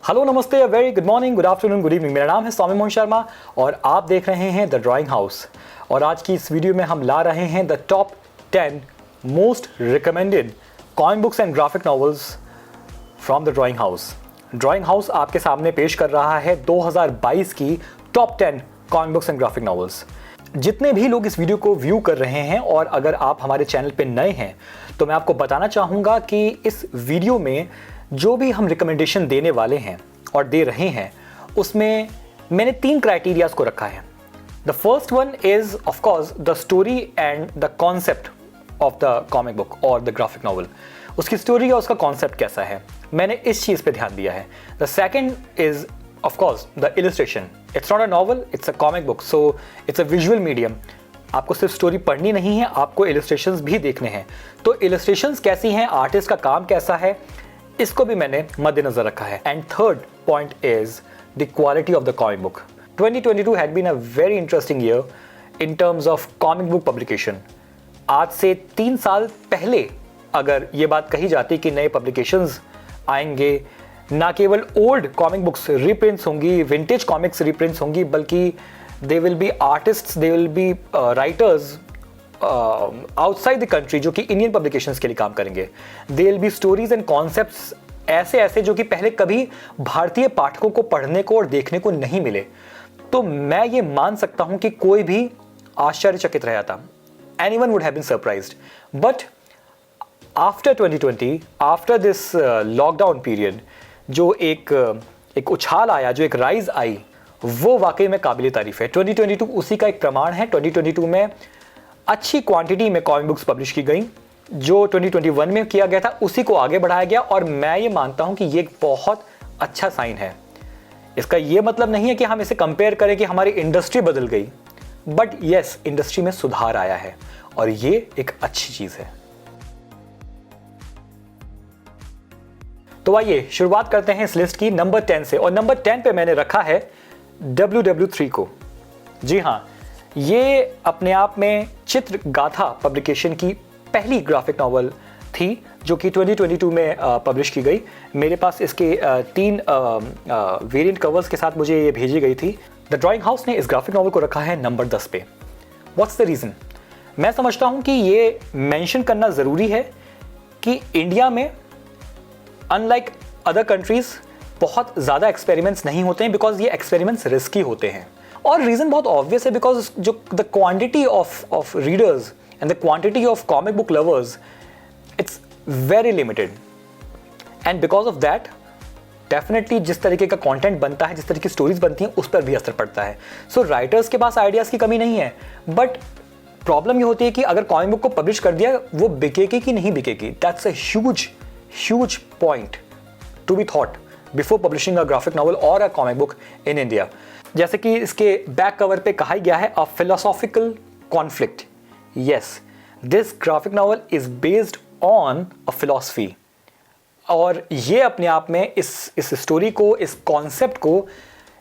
Hello, नमस्ते, very good morning, good afternoon, good evening. मेरा नाम है स्वामी मोहन शर्मा और आप देख रहे हैं द ड्राइंग हाउस। और आज की इस वीडियो में हम ला रहे हैं the top 10 most recommended comic books and graphic novels from the drawing house. Drawing house आपके सामने पेश कर रहा है 2022 की top 10 comic books and graphic novels. जितने भी लोग इस वीडियो को व्यू कर रहे हैं और अगर आप हमारे चैनल पे नए हैं तो मैं आपको बताना चाहूँगा कि इस वीडियो में जो भी हम रिकमेंडेशन देने वाले हैं और दे रहे हैं उसमें मैंने 3 क्राइटेरियाज को रखा है। The first one is of course the story and the concept of the comic book और द ग्राफिक नॉवल। उसकी स्टोरी या उसका कॉन्सेप्ट कैसा है, मैंने इस चीज़ पे ध्यान दिया है। The second is of course the illustration. It's not a novel, it's a comic book, so it's a visual medium. आपको सिर्फ स्टोरी पढ़नी नहीं है, आपको इलस्ट्रेशंस भी देखने हैं। तो इलस्ट्रेशंस कैसी हैं, आर्टिस्ट का काम कैसा है, इसको भी मैंने मद्देनजर रखा है। And third point is the quality of the comic book. 2022 had been a very interesting year in terms of comic book publication. आज से 3 साल पहले अगर ये बात कही जाती कि नए पब्लिकेशंस आएंगे, ना केवल ओल्ड कॉमिक बुक्स रीप्रिंट्स होंगी, विंटेज कॉमिक्स रीप्रिंट्स होंगी, बल्कि they will be artists, they will be writers outside the country जो कि इंडियन पब्लिकेशंस के लिए काम करेंगे। They will be stories and concepts ऐसे जो कि पहले कभी भारतीय पाठकों को पढ़ने को और देखने को नहीं मिले। तो मैं ये मान सकता हूं कि कोई भी आश्चर्यचकित रह जाता। Anyone would have been surprised. But after 2020, after this lockdown period, जो एक उछाल आया, जो एक राइज आई, वो वाकई में काबिल तारीफ है। 2022 उसी का एक प्रमाण है। 2022 में अच्छी क्वांटिटी में कॉमिक बुक्स पब्लिश की गई। जो 2021 में किया गया था उसी को आगे बढ़ाया गया और मैं ये मानता हूं कि ये एक बहुत अच्छा साइन है। इसका ये मतलब नहीं है कि हम इसे कंपेयर करें कि हमारी इंडस्ट्री बदल गई, बट यस, इंडस्ट्री में सुधार आया है और ये एक अच्छी चीज है। तो आइए शुरुआत करते हैं इस लिस्ट की नंबर 10 से। और नंबर 10 पे मैंने रखा है WW3 को। जी हाँ, ये अपने आप में चित्र गाथा पब्लिकेशन की पहली ग्राफिक नॉवल थी जो कि 2022 में पब्लिश की गई। मेरे पास इसके 3 वेरिएंट कवर्स के साथ मुझे ये भेजी गई थी। द ड्राइंग हाउस ने इस ग्राफिक नॉवल को रखा है नंबर 10 पे। What's the reason? मैं समझता हूँ कि ये मेंशन करना ज़रूरी है कि इंडिया में अनलाइक अदर कंट्रीज़ बहुत ज़्यादा एक्सपेरिमेंट्स नहीं होते हैं, बिकॉज ये एक्सपेरिमेंट्स रिस्की होते हैं। और रीज़न बहुत ऑब्वियस है, बिकॉज जो the quantity of readers and the quantity of comic book lovers, it's very limited. And because of that definitely जिस तरीके का कंटेंट बनता है, जिस तरीके की स्टोरीज बनती हैं, उस पर भी असर पड़ता है। सो राइटर्स के पास आइडियाज़ की कमी नहीं है, बट प्रॉब्लम ये होती है कि अगर कॉमिक बुक को पब्लिश कर दिया, वो बिकेगी कि नहीं बिकेगी। That's a huge point to be thought before publishing a graphic novel और a comic book in India. जैसे कि इसके बैक कवर पे कहा गया है, a philosophical conflict. Yes, this graphic novel is based on a philosophy. और ये अपने आप में इस स्टोरी को, इस कॉन्सेप्ट को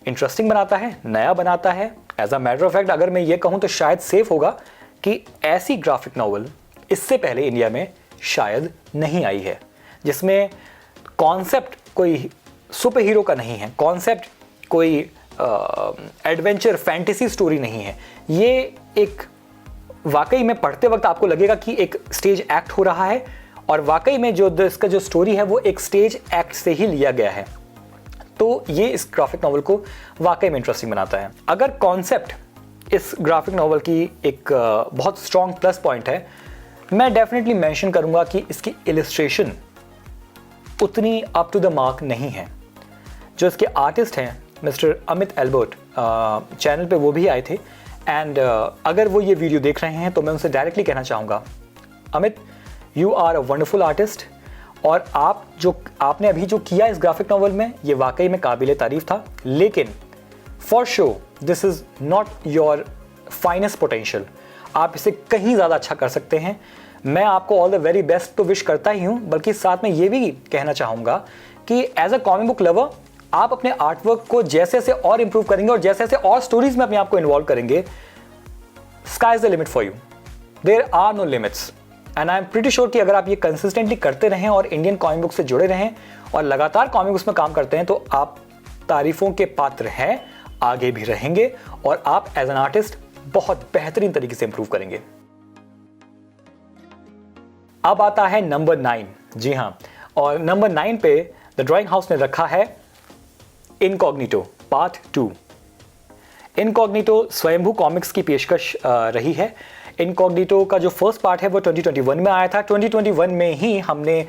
इंटरेस्टिंग बनाता है, नया बनाता है। As a matter of fact अगर मैं ये कहूँ तो शायद सेफ होगा कि ऐसी ग्राफिक नॉवल इससे पहले इंडिया में शायद नहीं आई है, जिसमें कॉन्सेप्ट कोई सुपर हीरो का नहीं है, कॉन्सेप्ट कोई एडवेंचर फैंटेसी स्टोरी नहीं है। ये एक वाकई में पढ़ते वक्त आपको लगेगा कि एक स्टेज एक्ट हो रहा है और वाकई में जो इसका जो स्टोरी है वो एक स्टेज एक्ट से ही लिया गया है। तो ये इस ग्राफिक नॉवल को वाकई में इंटरेस्टिंग बनाता है। अगर कॉन्सेप्ट इस ग्राफिक नॉवल की एक बहुत स्ट्रॉन्ग प्लस पॉइंट है, मैं डेफिनेटली मेंशन करूंगा कि इसकी इलस्ट्रेशन उतनी अप टू द मार्क नहीं है। जो इसके आर्टिस्ट हैं मिस्टर अमित एल्बर्ट, चैनल पे वो भी आए थे। एंड अगर वो ये वीडियो देख रहे हैं तो मैं उनसे डायरेक्टली कहना चाहूँगा, Amit, you are a wonderful artist और आपने अभी जो किया इस ग्राफिक नॉवल में, ये वाकई में काबिल तारीफ था। लेकिन for sure this is not your finest potential. आप इसे कहीं ज़्यादा अच्छा कर सकते हैं। मैं आपको ऑल द वेरी बेस्ट तो विश करता ही हूँ, बल्कि साथ में ये भी कहना चाहूँगा कि as a comic book lover आप अपने आर्टवर्क को जैसे से और इंप्रूव करेंगे और जैसे से और स्टोरीज में अपने आप को इन्वॉल्व करेंगे, sky is the limit for you. There are no limits. And I am pretty sure कि अगर आप ये कंसिस्टेंटली करते रहें और इंडियन कॉमिक बुक से जुड़े रहें और लगातार कॉमिक बुक्स में काम करते हैं तो आप तारीफों के पात्र हैं, आगे भी रहेंगे और आप एज एन आर्टिस्ट बहुत बेहतरीन तरीके से इंप्रूव करेंगे। अब आता है नंबर 9। जी हाँ, और नंबर 9 पे द ड्राइंग हाउस ने रखा है इनकॉग्निटो पार्ट 2। इनकॉग्निटो स्वयंभू कॉमिक्स की पेशकश रही है। इनकॉग्निटो का जो फर्स्ट पार्ट है वो 2021 में आया था। 2021 में ही हमने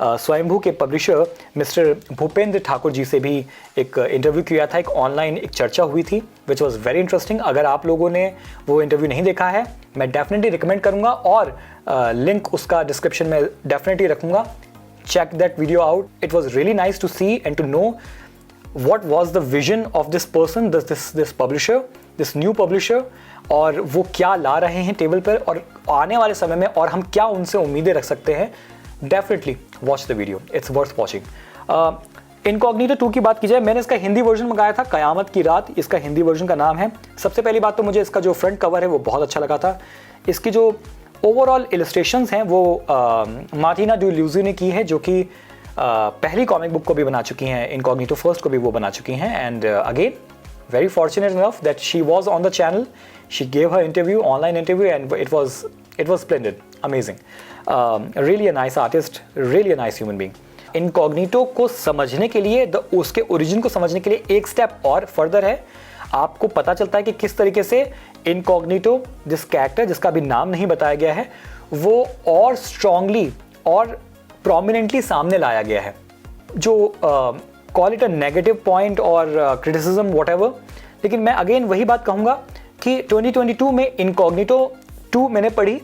स्वयंभू के पब्लिशर मिस्टर भूपेंद्र ठाकुर जी से भी एक इंटरव्यू किया था। एक ऑनलाइन एक चर्चा हुई थी विच वॉज वेरी इंटरेस्टिंग। अगर आप लोगों ने वो इंटरव्यू नहीं देखा है, मैं डेफिनेटली रिकमेंड करूंगा और लिंक उसका डिस्क्रिप्शन में डेफिनेटली रखूंगा। Check that video out. It was really nice to see and to know what was the vision of this person, this publisher, this new publisher, और वो क्या ला रहे हैं टेबल पर और आने वाले समय में, और हम क्या उनसे उम्मीदें रख सकते हैं। Definitely watch the video, it's worth watching. Incognito 2 की बात की जाए, मैंने इसका हिंदी वर्जन मंगाया था, कयामत की रात इसका हिंदी वर्जन का नाम है। सबसे पहली बात तो मुझे इसका जो फ्रंट कवर है वो बहुत अच्छा लगा था। इसकी जो ओवरऑल इलस्ट्रेशंस हैं वो मार्टिना डी लूजी ने की है, जो कि पहली कॉमिक बुक को भी बना चुकी हैं, इनकॉग्निटो फर्स्ट को भी वो बना चुकी हैं। And again very fortunate enough that she was on the channel, she gave her interview, online interview, and it was splendid, amazing, really a nice artist, really a nice human being. Incognito को समझने के लिए, उसके origin को समझने के लिए एक स्टेप और फर्दर है। आपको पता चलता है कि किस तरीके से इनकॉग्निटो, जिस कैरेक्टर जिसका भी नाम नहीं बताया गया है, वो और स्ट्रांगली और प्रोमिनेंटली सामने लाया गया है। जो call it a negative point और क्रिटिसिज्म व्हाटएवर, लेकिन मैं अगेन वही बात कहूँगा कि 2022 में इनकॉग्निटो 2 मैंने पढ़ी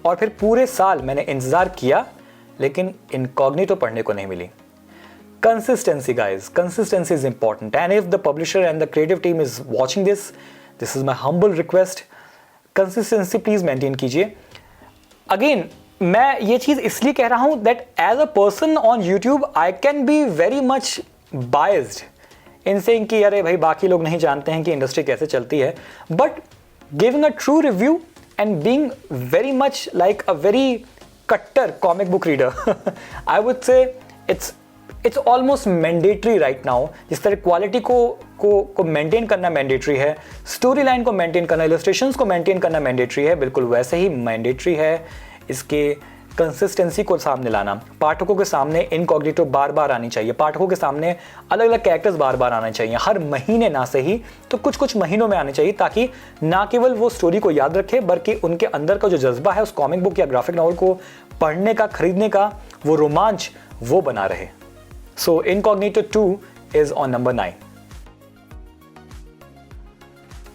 और फिर पूरे साल मैंने इंतज़ार किया, लेकिन इनकॉग्निटो पढ़ने को नहीं मिली। Consistency guys, consistency is important, and if the publisher and the creative team is watching this is my humble request, consistency please maintain कीजिए। अगेन मैं ये चीज़ इसलिए कह रहा हूं that as a person on YouTube I can be very much biased in saying कि अरे भाई बाकी लोग नहीं जानते हैं कि इंडस्ट्री कैसे चलती है, but giving a true review and being very much like a very कट्टर comic book reader, I would say it's almost mandatory right now. जिस तरह क्वालिटी को मेंटेन करना मैंडेटरी है, स्टोरी लाइन को मेंटेन करना, इलस्ट्रेशंस को मेंटेन करना मैंडेटरी है, बिल्कुल वैसे ही मैंडेटरी है इसके कंसिस्टेंसी को सामने लाना। पाठकों के सामने इनकॉग्निटो बार बार आनी चाहिए, पाठकों के सामने अलग अलग कैरेक्टर्स बार बार आने चाहिए, हर महीने ना सही तो कुछ कुछ महीनों में आने चाहिए, ताकि ना केवल वो स्टोरी को याद रखे बल्कि उनके अंदर का जो जज्बा है उस कॉमिक बुक या ग्राफिक नॉवल को पढ़ने का, खरीदने का, वो रोमांच वो बना रहे। So incognito 2 is on number 9।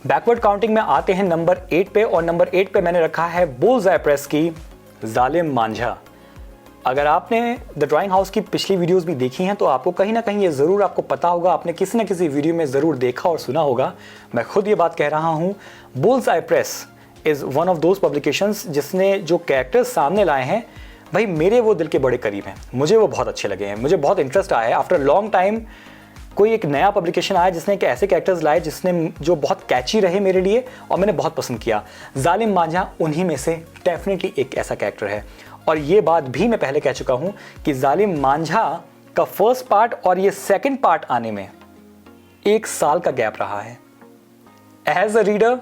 Backward counting में आते हैं नंबर 8 पे, और नंबर 8 पे मैंने रखा है बुल्सआई प्रेस की जालिम मांझा। अगर आपने द ड्राइंग हाउस की पिछली वीडियोस भी देखी हैं तो आपको कहीं ना कहीं ये ज़रूर आपको पता होगा, आपने किसी न किसी वीडियो में ज़रूर देखा और सुना होगा। मैं खुद ये बात कह रहा हूँ, bullseye press is one of those publications जिसने जो कैरेक्टर्स सामने लाए हैं भाई मेरे वो दिल के बड़े करीब हैं, मुझे वो बहुत अच्छे लगे हैं, मुझे बहुत इंटरेस्ट आया है। आफ्टर लॉन्ग टाइम कोई एक नया पब्लिकेशन आया जिसने एक ऐसे कैरेक्टर्स लाए जिसने जो बहुत कैची रहे मेरे लिए और मैंने बहुत पसंद किया। जालिम मांझा उन्हीं में से डेफिनेटली एक ऐसा कैरेक्टर है, और ये बात भी मैं पहले कह चुका हूँ कि जालिम मांझा का फर्स्ट पार्ट और ये सेकंड पार्ट आने में 1 साल का गैप रहा है। As a reader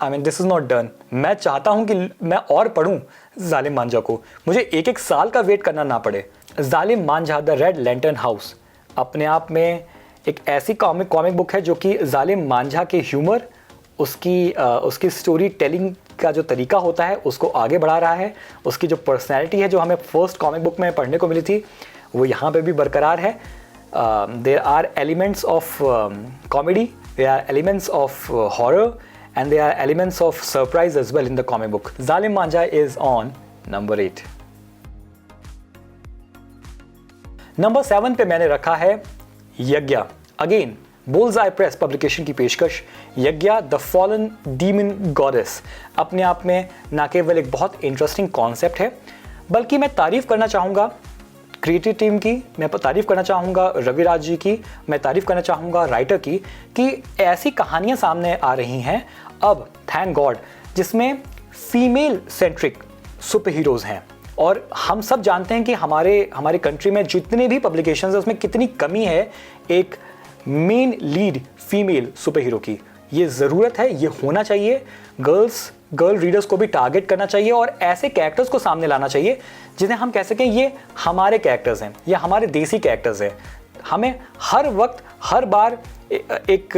I mean this is not done. मैं चाहता हूँ कि मैं और पढ़ूँ जालिम मांझा को, मुझे 1 साल का वेट करना ना पड़े। जालिम मांझा द रेड लैंटर्न हाउस अपने आप में एक ऐसी कॉमिक बुक है जो कि जालिम मांझा के ह्यूमर, उसकी स्टोरी टेलिंग का जो तरीका होता है उसको आगे बढ़ा रहा है। उसकी जो पर्सनैलिटी है जो हमें फर्स्ट कॉमिक बुक में पढ़ने को मिली थी वो यहाँ पे भी बरकरार है। There are elements of comedy, there are elements of horror, and there are elements of surprise as well in the comic book. Zalim Manjha is on number 8. Number 7 पे मैंने रखा है यज्ञा। अगेन बुल्सआई प्रेस पब्लिकेशन की पेशकश यज्ञा the fallen demon goddess अपने आप में ना केवल एक बहुत इंटरेस्टिंग कॉन्सेप्ट है, बल्कि मैं तारीफ करना चाहूँगा क्रिएटिव टीम की, मैं तारीफ करना चाहूँगा रविराज जी की, मैं तारीफ करना चाहूँगा राइटर की, कि ऐसी कहानियाँ सामने आ रही हैं अब थैंक गॉड जिसमें फीमेल सेंट्रिक सुपर हीरोज़ हैं, और हम सब जानते हैं कि हमारे कंट्री में जितने भी पब्लिकेशंस है उसमें कितनी कमी है एक main lead female super hero की। ये ज़रूरत है, ये होना चाहिए। गर्ल रीडर्स को भी टारगेट करना चाहिए और ऐसे कैरेक्टर्स को सामने लाना चाहिए जिन्हें हम कह सकें ये हमारे कैरेक्टर्स हैं या हमारे देसी कैरेक्टर्स हैं। हमें हर वक्त हर बार एक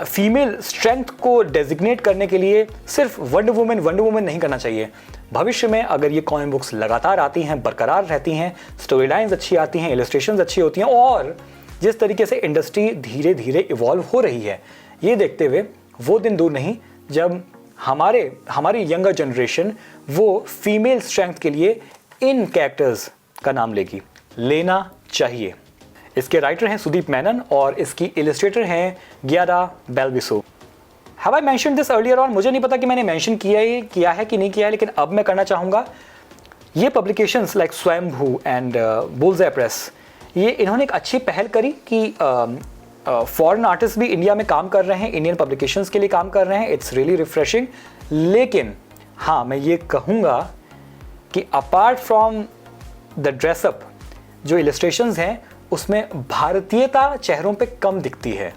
फीमेल स्ट्रेंथ को डेजिग्नेट करने के लिए सिर्फ वंडर वुमन नहीं करना चाहिए। भविष्य में अगर ये कॉमिक बुक्स लगातार आती हैं, बरकरार रहती हैं, स्टोरी लाइन्स अच्छी आती हैं, इलस्ट्रेशंस अच्छी होती हैं और जिस तरीके से इंडस्ट्री धीरे धीरे इवॉल्व हो रही है, ये देखते हुए वो दिन दूर नहीं जब हमारी यंगर जनरेशन वो फीमेल स्ट्रेंथ के लिए इन कैरेक्टर्स का नाम लेना चाहिए। इसके राइटर हैं सुदीप मेनन और इसकी इलस्ट्रेटर हैं गियारा Belviso. Have I mention this earlier on? मुझे नहीं पता कि मैंने मेंशन किया है कि नहीं किया है, लेकिन अब मैं करना चाहूँगा। ये पब्लिकेशंस लाइक स्वयंभू एंड बुल्सआई प्रेस, ये इन्होंने एक अच्छी पहल करी कि फॉरेन आर्टिस्ट भी इंडिया में काम कर रहे हैं, इंडियन पब्लिकेशंस के लिए काम कर रहे हैं। It's really refreshing. लेकिन हाँ, मैं ये कहूँगा कि अपार्ट फ्रॉम द ड्रेसअप, जो इलस्ट्रेशंस हैं उसमें भारतीयता चेहरों पे कम दिखती है।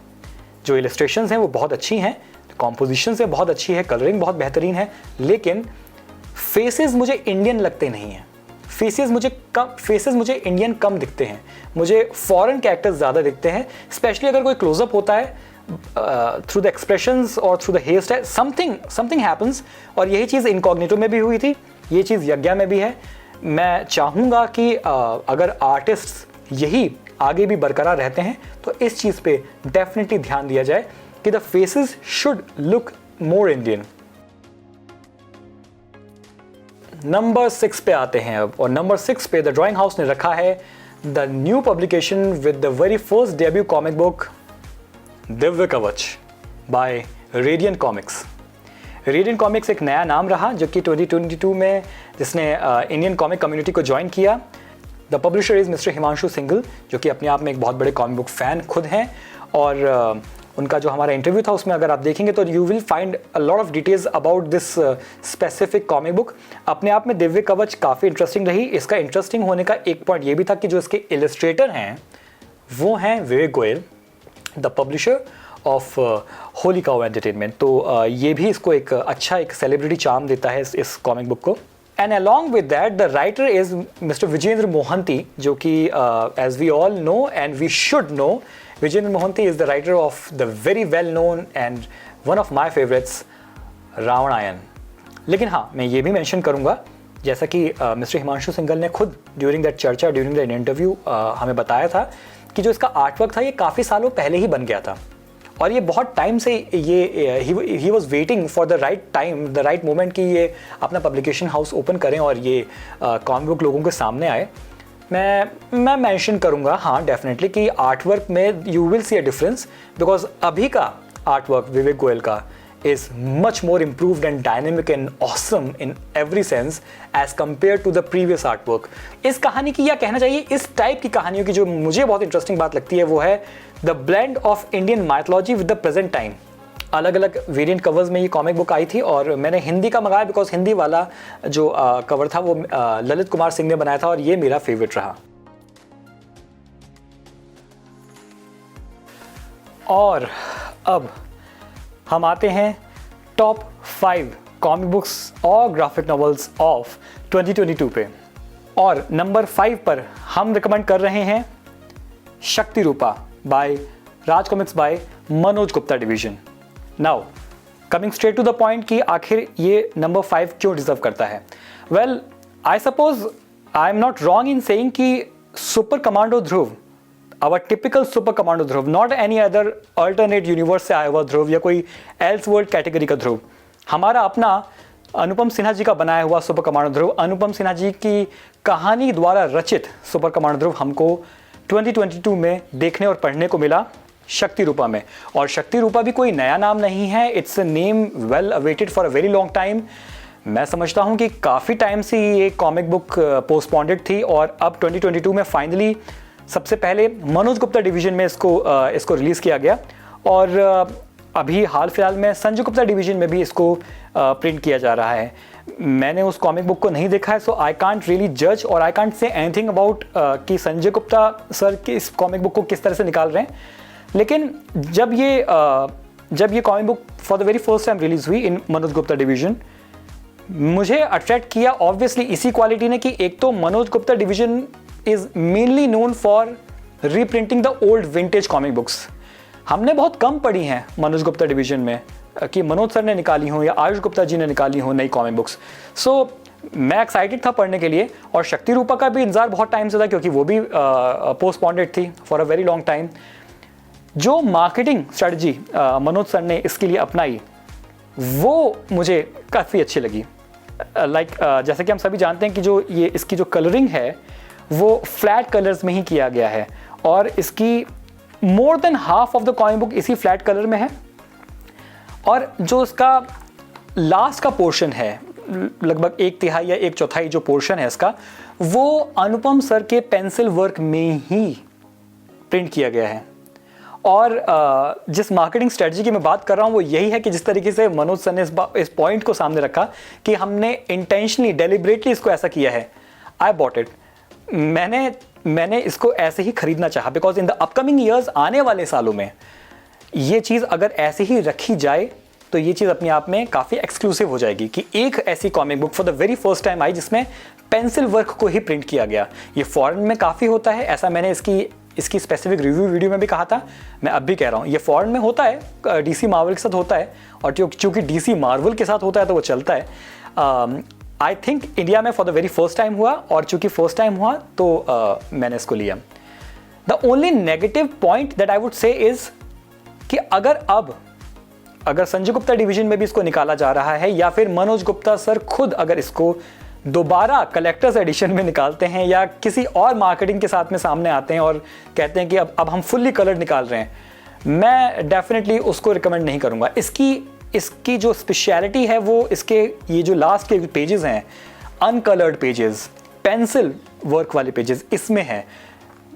जो इलस्ट्रेशंस हैं वो बहुत अच्छी हैं, कॉम्पोजिशन से बहुत अच्छी है, कलरिंग बहुत बेहतरीन है, लेकिन फेसेस मुझे इंडियन लगते नहीं हैं। फेसेस मुझे इंडियन कम दिखते हैं, मुझे फॉरेन कैरेक्टर्स ज़्यादा दिखते हैं। स्पेशली अगर कोई क्लोजअप होता है थ्रू द एक्सप्रेशंस और through the hair style, something happens. और यही चीज़ इनकॉग्निटो में भी हुई थी, ये चीज़ यज्ञा में भी है। मैं चाहूँगा कि अगर आर्टिस्ट यही आगे भी बरकरार रहते हैं तो इस चीज़ पे डेफिनेटली ध्यान दिया जाए कि the faces should look more Indian. Number 6 पे आते हैं अब, और नंबर 6 पे द ड्राइंग हाउस ने रखा है the new publication with the very first debut comic book Divya Kavach by Radiant Comics. Radiant Comics एक नया नाम रहा जो कि 2022 में जिसने इंडियन कॉमिक कम्युनिटी को ज्वाइन किया। The publisher is mister Himanshu Singhal, जो कि अपने आप में एक बहुत बड़े कॉमिक बुक फ़ैन खुद हैं। और उनका जो हमारा इंटरव्यू था उसमें अगर आप देखेंगे तो you will find a lot of details about this specific comic book. अपने आप में दिव्य कवच काफ़ी इंटरेस्टिंग रही। इसका इंटरेस्टिंग होने का एक पॉइंट ये भी था कि जो इसके इलस्ट्रेटर हैं वो हैं Vivek Goyal, the publisher of Holy Cow Entertainment. तो ये भी इसको एक अच्छा एक सेलिब्रिटी चार्म देता है इस कॉमिक बुक को। And along with that, the writer is Mr. Vijayendra Mohanty, जो कि as we all know and we should know, Vijayendra Mohanty is the writer of the very well known and one of my favorites, रावणायन। लेकिन हाँ, मैं ये भी mention करूँगा, जैसा कि मिस्टर हिमांशु सिंघल ने खुद ड्यूरिंग दैट चर्चा, ड्यूरिंग दैट इंटरव्यू हमें बताया था कि जो इसका आर्ट वर्क था ये काफ़ी सालों पहले ही बन गया था और ये बहुत टाइम से ये he was waiting for the right time, the right moment कि ये अपना पब्लिकेशन हाउस ओपन करें और ये कॉमिक बुक लोगों के सामने आए। मैं मेंशन करूँगा हाँ डेफिनेटली कि आर्ट वर्क में you will see a difference, because अभी का आर्ट वर्क विवेक गोयल का is much more improved and dynamic and awesome in every sense as compared to the previous artwork। इस कहानी की या कहना चाहिए इस टाइप की कहानियों की जो मुझे बहुत इंटरेस्टिंग बात लगती है वो है the blend of Indian mythology with the present time. अलग अलग वेरिएंट कवर्स में ये कॉमिक बुक आई थी और मैंने हिंदी का मंगाया बिकॉज हिंदी वाला जो कवर था वो ललित कुमार सिंह ने बनाया था और ये मेरा फेवरेट रहा। और अब हम आते हैं टॉप 5 कॉमिक बुक्स और ग्राफिक नॉवेल्स ऑफ 2022 पे, और नंबर 5 पर हम रिकमेंड कर रहे हैं Shakti Rupa by Raj comics by Manoj Gupta division. Now coming straight to the point कि आखिर ये नंबर 5 क्यों डिजर्व करता है। Well I suppose I am not wrong in saying कि super commando Dhruv, our typical super commando Dhruv, not any other alternate universe से आया हुआ ध्रुव या कोई else world कैटेगरी का ध्रुव, हमारा अपना अनुपम सिन्हा जी का बनाया हुआ सुपर कमांडो ध्रुव, अनुपम सिन्हा जी की कहानी द्वारा रचित सुपर कमांडो ध्रुव हमको 2022 में देखने और पढ़ने को मिला शक्ति रूपा में। और शक्ति रूपा भी कोई नया नाम नहीं है, it's a name well awaited for a very long time. मैं समझता हूँ कि काफ़ी टाइम से ये कॉमिक बुक पोस्टपोन्डेड थी और अब 2022 में फाइनली सबसे पहले मनोज गुप्ता डिवीजन में इसको रिलीज़ किया गया और अभी हाल फिलहाल में संजय गुप्ता डिवीजन में भी इसको प्रिंट किया जा रहा है। मैंने उस कॉमिक बुक को नहीं देखा है, सो आई कांट रियली जज और I can't say anything about कि संजय गुप्ता सर की इस कॉमिक बुक को किस तरह से निकाल रहे हैं। लेकिन जब ये comic book for the very first time release हुई इन मनोज गुप्ता डिवीजन, मुझे अट्रैक्ट किया ऑब्वियसली इसी क्वालिटी ने कि एक तो Manoj Gupta division is mainly known for reprinting the old vintage comic books. हमने बहुत कम पढ़ी हैं मनोज गुप्ता डिवीजन में कि मनोज सर ने निकाली हो या आयुष गुप्ता जी ने निकाली हो नई कॉमिक बुक्स। सो मैं एक्साइटेड था पढ़ने के लिए, और शक्ति रूपा का भी इंतजार बहुत टाइम से था क्योंकि वो भी पोस्टपोन्डेड थी for a very long time. जो मार्केटिंग स्ट्रेटजी मनोज सर ने इसके लिए अपनाई वो मुझे काफ़ी अच्छी लगी। जैसे कि हम सभी जानते हैं कि जो ये इसकी जो कलरिंग है वो फ्लैट कलर्स में ही किया गया है, और इसकी more than half of the comic book इसी फ्लैट कलर में है। और जो इसका लास्ट का पोर्शन है, लगभग 1/3 या 1/4 जो पोर्शन है इसका, वो अनुपम सर के पेंसिल वर्क में ही प्रिंट किया गया है। और जिस मार्केटिंग स्ट्रेटजी की मैं बात कर रहा हूँ वो यही है कि जिस तरीके से मनोज सर ने इस पॉइंट को सामने रखा कि हमने इंटेंशनली डेलिबरेटली इसको ऐसा किया है। I bought it. मैंने इसको ऐसे ही खरीदना चाहा because in the upcoming years, आने वाले सालों में ये चीज़ अगर ऐसे ही रखी जाए तो ये चीज़ अपने आप में काफ़ी एक्सक्लूसिव हो जाएगी कि एक ऐसी comic book for the very first time I जिसमें पेंसिल वर्क को ही प्रिंट किया गया। ये फॉरेन में काफ़ी होता है, ऐसा मैंने इसकी स्पेसिफिक रिव्यू वीडियो में भी कहा था, मैं अब भी कह रहा हूँ, ये फॉरेन में होता है, डीसी मार्वल के साथ होता है, और चूँकि डीसी मार्वल के साथ होता है तो वो चलता है। आई थिंक इंडिया में for the very first time हुआ, और चूँकि फर्स्ट टाइम हुआ तो मैंने इसको लिया। The only negative point that I would से इज़ कि अगर संजय गुप्ता डिवीजन में भी इसको निकाला जा रहा है, या फिर मनोज गुप्ता सर खुद अगर इसको दोबारा कलेक्टर्स एडिशन में निकालते हैं या किसी और मार्केटिंग के साथ में सामने आते हैं और कहते हैं कि अब हम फुल्ली कलर्ड निकाल रहे हैं, मैं डेफिनेटली उसको रिकमेंड नहीं करूंगा। इसकी जो स्पेशलिटी है वो इसके ये जो लास्ट के पेजेस हैं, अनकलर्ड पेजेस, पेंसिल वर्क वाले पेजेस इसमें है।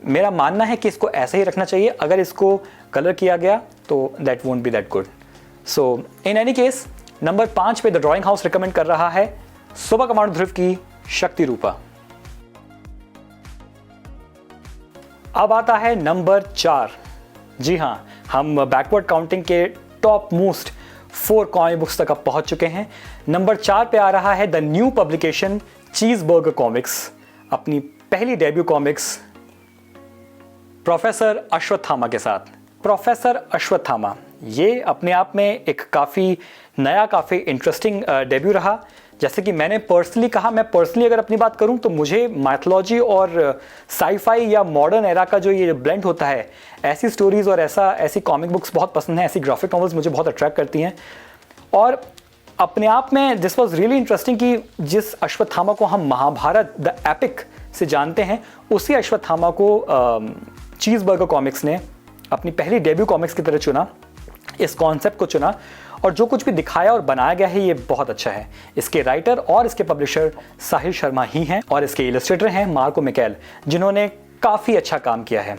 मेरा मानना है कि इसको ऐसे ही रखना चाहिए। अगर इसको कलर किया गया तो that won't be that good. So in any case number 5 पे द ड्राइंग हाउस रिकमेंड कर रहा है सुपर कमांडो ध्रुव की शक्ति रूपा। अब आता है नंबर 4। जी हां, हम बैकवर्ड काउंटिंग के टॉप मोस्ट 4 कॉमिक बुक्स तक अब पहुंच चुके हैं। नंबर 4 पे आ रहा है the new publication cheeseburger comics, अपनी पहली डेब्यू कॉमिक्स प्रोफेसर अश्वत्थामा के साथ। प्रोफेसर अश्वत्थामा ये अपने आप में एक काफ़ी नया, काफ़ी इंटरेस्टिंग डेब्यू रहा। जैसे कि मैंने पर्सनली कहा, मैं पर्सनली अगर अपनी बात करूं तो मुझे माइथोलॉजी और साईफाई या मॉडर्न एरा का जो ये ब्लेंड होता है, ऐसी स्टोरीज और ऐसी कॉमिक बुक्स बहुत पसंद हैं, ऐसी ग्राफिक नॉवेल्स मुझे बहुत अट्रैक्ट करती हैं। और अपने आप में दिस वॉज रियली इंटरेस्टिंग कि जिस अश्वत्थामा को हम महाभारत द एपिक से जानते हैं, उसी अश्वत्थामा को चीज़बर्गर कॉमिक्स ने अपनी पहली डेब्यू कॉमिक्स की तरह चुना, इस कॉन्सेप्ट को चुना, और जो कुछ भी दिखाया और बनाया गया है ये बहुत अच्छा है। इसके राइटर और इसके पब्लिशर साहिल शर्मा ही हैं, और इसके इलस्ट्रेटर हैं मार्को मिकेल, जिन्होंने काफ़ी अच्छा काम किया है।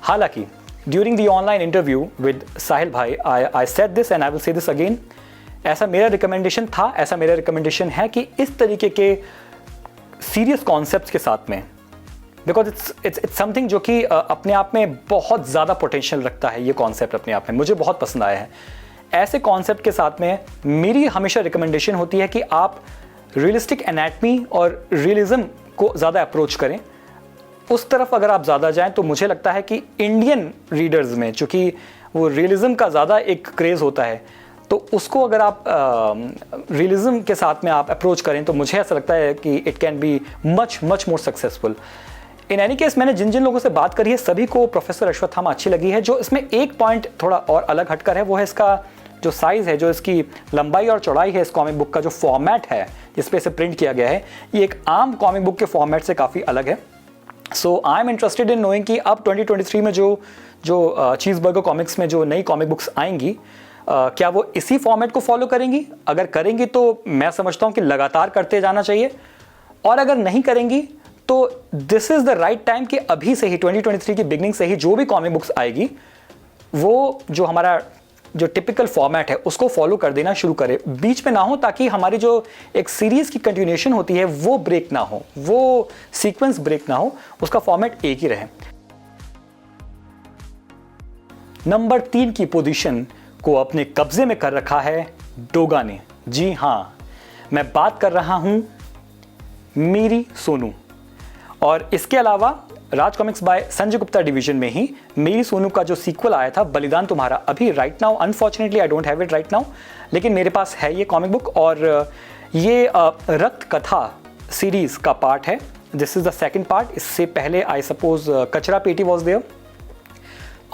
हालांकि during the online interview with Sahil भाई I said this and I will say this again, ऐसा मेरा रिकमेंडेशन था, ऐसा मेरा रिकमेंडेशन है कि इस तरीके के सीरियस कॉन्सेप्ट्स के साथ में, बिकॉज इट्स समथिंग जो कि अपने आप में बहुत ज़्यादा पोटेंशियल रखता है। ये कॉन्सेप्ट अपने आप में मुझे बहुत पसंद आया है। ऐसे कॉन्सेप्ट के साथ में मेरी हमेशा रिकमेंडेशन होती है कि आप रियलिस्टिक एनाटमी और रियलिज्म को ज़्यादा अप्रोच करें। उस तरफ अगर आप ज़्यादा जाएं तो मुझे लगता है कि इंडियन रीडर्स में, चूँकि वो रियलिज्म का ज़्यादा एक क्रेज़ होता है, तो उसको अगर आप रियलिज्म के साथ में आप अप्रोच करें तो मुझे ऐसा लगता है कि it can be much more successful. In any case मैंने जिन लोगों से बात करी है सभी को प्रोफेसर अश्वत्थामा अच्छी लगी है। जो इसमें एक पॉइंट थोड़ा और अलग हटकर है वो है इसका जो साइज़ है, जो इसकी लंबाई और चौड़ाई है, इस कॉमिक बुक का जो फॉर्मेट है जिस पे इसे प्रिंट किया गया है, ये एक आम कॉमिक बुक के फॉर्मेट से काफ़ी अलग है। So I am interested in knowing कि अब 2023 में जो चीज़बर्गर कॉमिक्स में जो नई कॉमिक बुक्स आएंगी, क्या वो इसी फॉर्मेट को फॉलो करेंगी। अगर करेंगी तो मैं समझता हूँ कि लगातार करते जाना चाहिए, और अगर नहीं करेंगी तो this is the right time कि अभी से ही 2023 की बिगनिंग से ही जो भी कॉमिक बुक्स आएगी वो जो हमारा जो टिपिकल फॉर्मेट है उसको फॉलो कर देना शुरू करे, बीच में ना हो, ताकि हमारी जो एक सीरीज की कंटिन्यूएशन होती है वो ब्रेक ना हो, वो सीक्वेंस ब्रेक ना हो, उसका फॉर्मेट एक ही रहे। नंबर 3 की पोजीशन को अपने कब्जे में कर रखा है डोगा ने। जी हां, मैं बात कर रहा हूं मेरी सोनू। और इसके अलावा Raj comics by Sanjay Gupta division में ही मेरी सोनू का जो सीक्वल आया था बलिदान तुम्हारा, अभी right now unfortunately I don't have it right now, लेकिन मेरे पास है ये कॉमिक बुक, और ये रक्त कथा सीरीज का पार्ट है। This is the second part. इससे पहले आई सपोज कचरा पेटी वॉज देयर,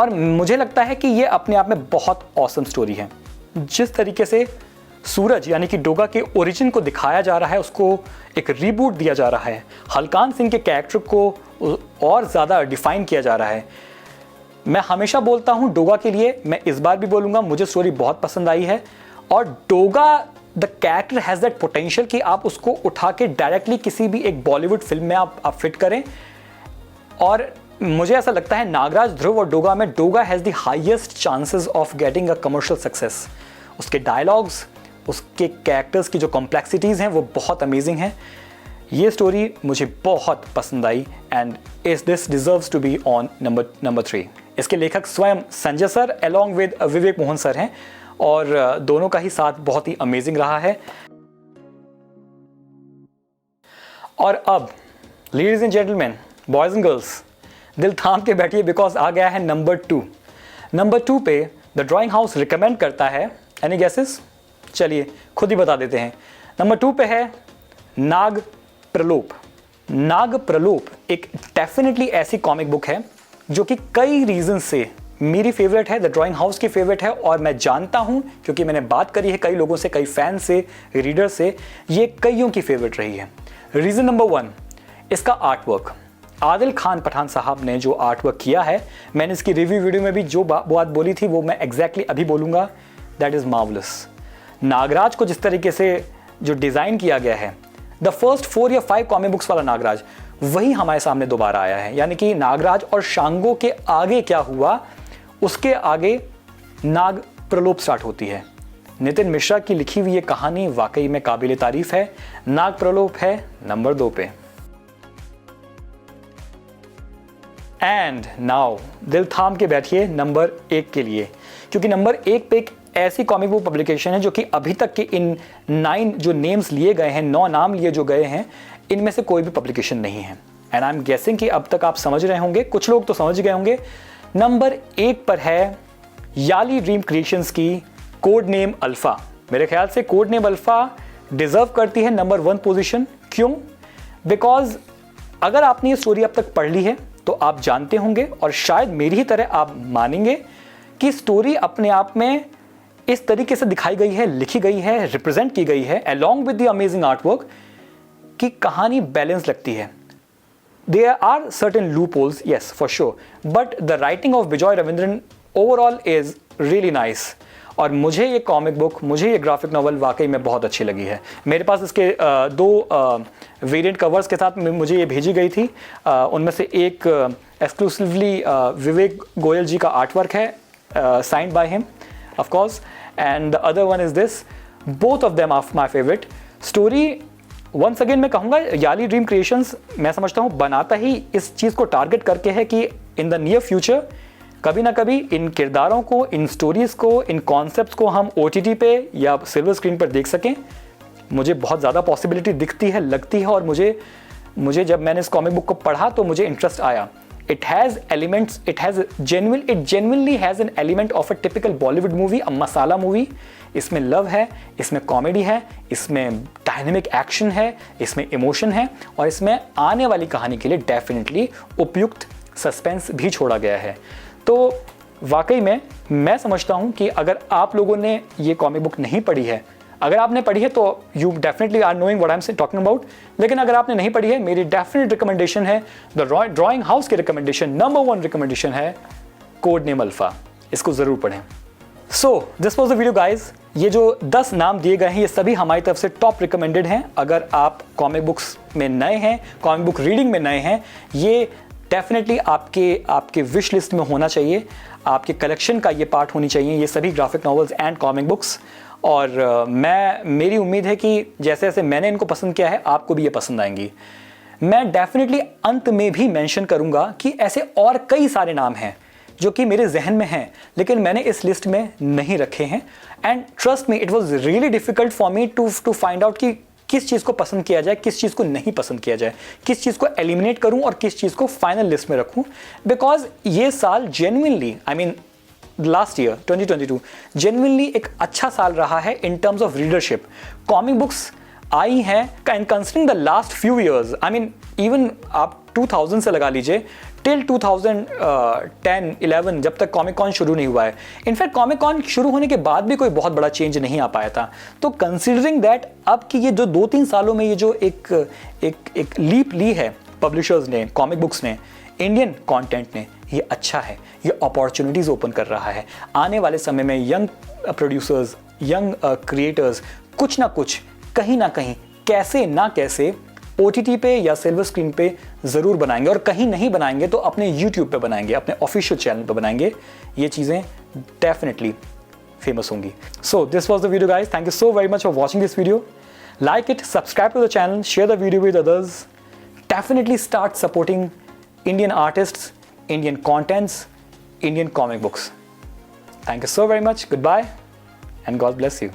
और मुझे लगता है कि ये अपने आप में बहुत ऑसम स्टोरी है। जिस तरीके से सूरज यानी कि डोगा के ओरिजिन को दिखाया जा रहा है, उसको एक रीबूट दिया जा रहा है, हल्कान सिंह के कैरेक्टर को और ज़्यादा डिफाइन किया जा रहा है। मैं हमेशा बोलता हूँ डोगा के लिए, मैं इस बार भी बोलूँगा, मुझे स्टोरी बहुत पसंद आई है। और Doga the character has that potential कि आप उसको उठा के डायरेक्टली किसी भी एक बॉलीवुड फिल्म में आप फिट करें। और मुझे ऐसा लगता है नागराज, ध्रुव और डोगा में Doga has the highest chances of getting a commercial success. उसके डायलॉग्स, उसके कैरेक्टर्स की जो कॉम्प्लेक्सिटीज़ हैं वो बहुत अमेजिंग हैं। ये स्टोरी मुझे बहुत पसंद आई and this deserves to be on number 3। इसके लेखक स्वयं Sanjay sir along with Vivek Mohan sir हैं, और दोनों का ही साथ बहुत ही अमेजिंग रहा है। और अब ladies and gentleman, boys and girls, दिल थाम के बैठिए, बिकॉज आ गया है नंबर 2। नंबर 2 पे द ड्राइंग हाउस रिकमेंड करता है, एनी गेसेस? चलिए खुद ही बता देते हैं। नंबर 2 पे है नाग प्रलोप। नाग प्रलोप एक डेफिनेटली ऐसी कॉमिक बुक है जो कि कई रीजन से मेरी फेवरेट है, द ड्राइंग हाउस की फेवरेट है, और मैं जानता हूं क्योंकि मैंने बात करी है कई लोगों से, कई फैन से, रीडर से, ये कईयों की फेवरेट रही है। रीजन नंबर 1, इसका आर्टवर्क। आदिल खान पठान साहब ने जो आर्टवर्क किया है, मैंने इसकी रिव्यू वीडियो में भी जो बात बोली थी वो मैं एग्जैक्टली अभी बोलूँगा, दैट इज़ मार्वलस। नागराज को जिस तरीके से जो डिज़ाइन किया गया है, द फर्स्ट 4 या 5 कॉमिक बुक्स वाला नागराज वही हमारे सामने दोबारा आया है। यानी कि नागराज और शांगो के आगे क्या हुआ, उसके आगे नाग प्रलोप स्टार्ट होती है। नितिन मिश्रा की लिखी हुई ये कहानी वाकई में काबिल तारीफ है। नाग प्रलोप है नंबर 2 पे। एंड नाउ दिल थाम के बैठिए नंबर 1 के लिए, क्योंकि नंबर 1 पे एक ऐसी कॉमिक बुक पब्लिकेशन है जो कि अभी तक के इन 9 जो नेम्स लिए गए हैं, 9 नाम लिए जो गए हैं, इनमें से कोई भी पब्लिकेशन नहीं है। एंड आई एम गेसिंग कि अब तक आप समझ रहे होंगे, कुछ लोग तो समझ गए होंगे। नंबर 1 पर है याली ड्रीम क्रिएशंस की कोड नेम अल्फा। मेरे ख्याल से कोड नेम अल्फा डिजर्व करती है नंबर 1 पोजीशन। क्यों? बिकॉज अगर आपने ये स्टोरी अब तक पढ़ ली है तो आप जानते होंगे, और शायद मेरी ही तरह आप मानेंगे, कि स्टोरी अपने आप में इस तरीके से दिखाई गई है, लिखी गई है, रिप्रेजेंट की गई है along with the amazing artwork, कि कहानी बैलेंस लगती है। There are certain loopholes, yes, for sure, but the writing of Bijoy Ravindran overall is really nice. और मुझे ये कॉमिक बुक, मुझे ये ग्राफिक नॉवल वाकई में बहुत अच्छी लगी है। मेरे पास इसके 2 वेरिएंट कवर्स के साथ मुझे ये भेजी गई थी। उनमें से एक एक्सक्लूसिवली विवेक गोयल जी का आर्टवर्क है, signed by him of course, and the other one is this. Both of them are my favourite. Story once again मैं कहूँगा, याली ड्रीम क्रिएशंस मैं समझता हूँ बनाता ही इस चीज़ को टारगेट करके है कि इन द नियर फ्यूचर कभी ना कभी इन किरदारों को, इन स्टोरीज़ को, इन कॉन्सेप्ट्स को हम OTT पे या सिल्वर स्क्रीन पर देख सकें। मुझे बहुत ज़्यादा पॉसिबिलिटी दिखती है, लगती है, और मुझे जब मैंने इस कॉमिक बुक को पढ़ा तो मुझे इंटरेस्ट आया। It has elements, it genuinely has an element of a typical Bollywood movie, a masala movie. इसमें लव है, इसमें कॉमेडी है, इसमें डायनेमिक एक्शन है, इसमें इमोशन है, और इसमें आने वाली कहानी के लिए डेफिनेटली उपयुक्त सस्पेंस भी छोड़ा गया है। तो वाकई में मैं समझता हूँ कि अगर आप लोगों ने ये कॉमिक बुक नहीं पढ़ी है, अगर आपने पढ़ी है तो you definitely are knowing what I am talking about, लेकिन अगर आपने नहीं पढ़ी है, मेरी डेफिनेट रिकमेंडेशन है, द ड्राइंग हाउस की रिकमेंडेशन, नंबर 1 रिकमेंडेशन है कोड नेम अल्फा। इसको ज़रूर पढ़ें। So this was the video guys. ये जो 10 नाम दिए गए हैं ये सभी हमारी तरफ से टॉप रिकमेंडेड हैं। अगर आप कॉमिक बुक्स में नए हैं, कॉमिक बुक रीडिंग में नए हैं, ये डेफिनेटली आपके विश लिस्ट में होना चाहिए, आपके कलेक्शन का ये पार्ट होनी चाहिए, ये सभी graphic novels and comic books. और मेरी उम्मीद है कि जैसे जैसे मैंने इनको पसंद किया है आपको भी ये पसंद आएंगी। मैं डेफिनेटली अंत में भी मेंशन करूंगा कि ऐसे और कई सारे नाम हैं जो कि मेरे जहन में हैं लेकिन मैंने इस लिस्ट में नहीं रखे हैं। And trust me, it was really difficult for me to find out कि किस चीज़ को पसंद किया जाए, किस चीज़ को नहीं पसंद किया जाए, किस चीज़ को एलिमिनेट करूं और किस चीज़ को फाइनल लिस्ट में रखूं। बिकॉज ये साल genuinely, I mean last year 2022 genuinely एक अच्छा साल रहा है in terms of readership. Comic books आई हैं and considering the last few years, I mean even आप 2000 से लगा लीजिए टिल 2010-11 जब तक कॉमिक कॉन शुरू नहीं हुआ है। इनफैक्ट कॉमिक कॉन शुरू होने के बाद भी कोई बहुत बड़ा चेंज नहीं आ पाया था। तो कंसिडरिंग दैट अब की ये जो 2-3 सालों में ये जो एक लीप ली है पब्लिशर्स ने, कॉमिक बुक्स ने, इंडियन कंटेंट ने, ये अच्छा है, ये अपॉर्चुनिटीज़ ओपन कर रहा है। आने वाले समय में यंग प्रोड्यूसर्स, यंग क्रिएटर्स कुछ ना कुछ, कहीं ना कहीं, कैसे ना कैसे OTT पे या सिल्वर स्क्रीन पे ज़रूर बनाएंगे, और कहीं नहीं बनाएंगे तो अपने YouTube पे बनाएंगे, अपने ऑफिशियल चैनल पे बनाएंगे। ये चीज़ें डेफिनेटली फेमस होंगी। So this was the video guys, thank you so very much for watching this video. Like it, subscribe to the channel, share the video with others, definitely start supporting Indian artists, Indian contents, Indian comic books. Thank you so very much. Goodbye and God bless you.